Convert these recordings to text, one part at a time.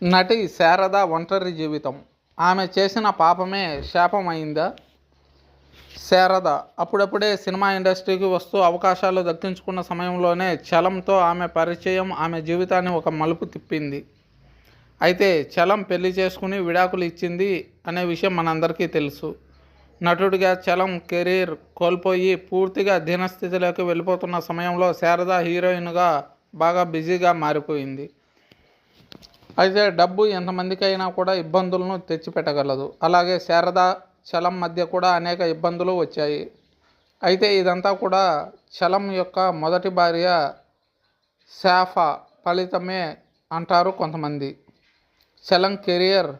నటి శారద ఒంటరి జీవితం. ఆమె చేసిన పాపమే శాపమైందా? శారద అప్పుడప్పుడే సినిమా ఇండస్ట్రీకి వస్తూ అవకాశాలు దక్కించుకున్న సమయంలోనే చలంతో ఆమె పరిచయం ఆమె జీవితాన్ని ఒక మలుపు తిప్పింది. అయితే చలం పెళ్లి చేసుకుని విడాకులు ఇచ్చింది అనే విషయం మనందరికీ తెలుసు. నటుడిగా చలం కెరీర్ కోల్పోయి పూర్తిగా దీనస్థితిలోకి వెళ్ళిపోతున్న సమయంలో శారద హీరోయిన్గా బాగా బిజీగా మారిపోయింది. అయితే డబ్బు ఎంతమందికైనా కూడా ఇబ్బందులను తెచ్చిపెట్టగలదు. అలాగే శారద చలం మధ్య కూడా అనేక ఇబ్బందులు వచ్చాయి. అయితే ఇదంతా కూడా చలం యొక్క మొదటి భార్య శాఫ ఫలితమే అంటారు కొంతమంది. చలం కెరియర్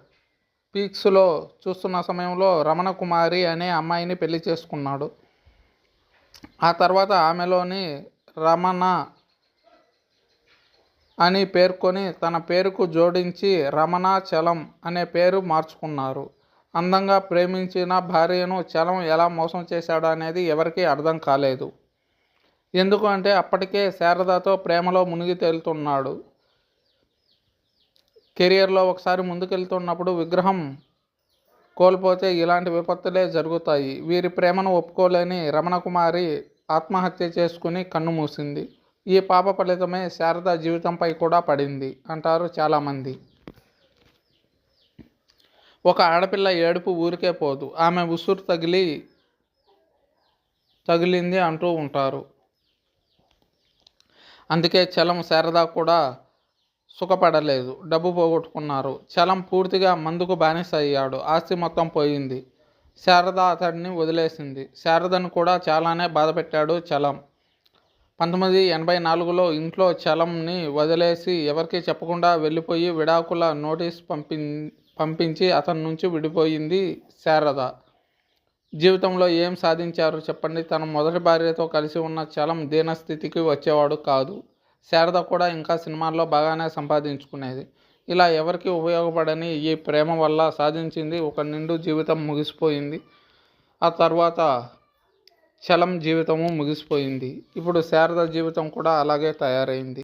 పీక్స్లో చూస్తున్న సమయంలో రమణ కుమారి అనే అమ్మాయిని పెళ్లి చేసుకున్నాడు. ఆ తర్వాత ఆమెలోని రమణ అని పేర్కొని తన పేరుకు జోడించి రమణాచలం అనే పేరు మార్చుకున్నారు. అందంగా ప్రేమించిన భార్యను చలం ఎలా మోసం చేశాడు అనేది ఎవరికీ అర్థం కాలేదు. ఎందుకు అంటే అప్పటికే శారదతో ప్రేమలో మునిగి తేలుతున్నాడు. కెరియర్లో ఒకసారి ముందుకెళ్తున్నప్పుడు విగ్రహం కోల్పోతే ఇలాంటి విపత్తులే జరుగుతాయి. వీరి ప్రేమను ఒప్పుకోలేని రమణకుమారి ఆత్మహత్య చేసుకుని కన్ను మూసింది. ఈ పాప ఫలితమే శారద జీవితంపై కూడా పడింది అంటారు చాలామంది. ఒక ఆడపిల్ల ఏడుపు ఊరికే పోదు, ఆమె ఉసురు తగిలింది అంటూ ఉంటారు. అందుకే చలం శారద కూడా సుఖపడలేదు. డబ్బు పోగొట్టుకున్నారు. చలం పూర్తిగా మందుకు బానిస అయ్యాడు. ఆస్తి మొత్తం పోయింది. శారద అతడిని వదిలేసింది. శారదను కూడా చాలానే బాధపెట్టాడు చలం. 1984లో ఇంట్లో చలంని వదిలేసి ఎవరికీ చెప్పకుండా వెళ్ళిపోయి విడాకుల నోటీస్ పంపించి అతని నుంచి విడిపోయింది శారద. జీవితంలో ఏం సాధించారు చెప్పండి? తన మొదటి భార్యతో కలిసి ఉన్న చలం దీనస్థితికి వచ్చేవాడు కాదు. శారద కూడా ఇంకా సినిమాల్లో బాగానే సంపాదించుకునేది. ఇలా ఎవరికి ఉపయోగపడని ఈ ప్రేమ వల్ల సాధించింది ఒక నిండు జీవితం ముగిసిపోయింది. ఆ తర్వాత చలం జీవితము ముగిసిపోయింది. ఇప్పుడు శారద జీవితం కూడా అలాగే తయారైంది.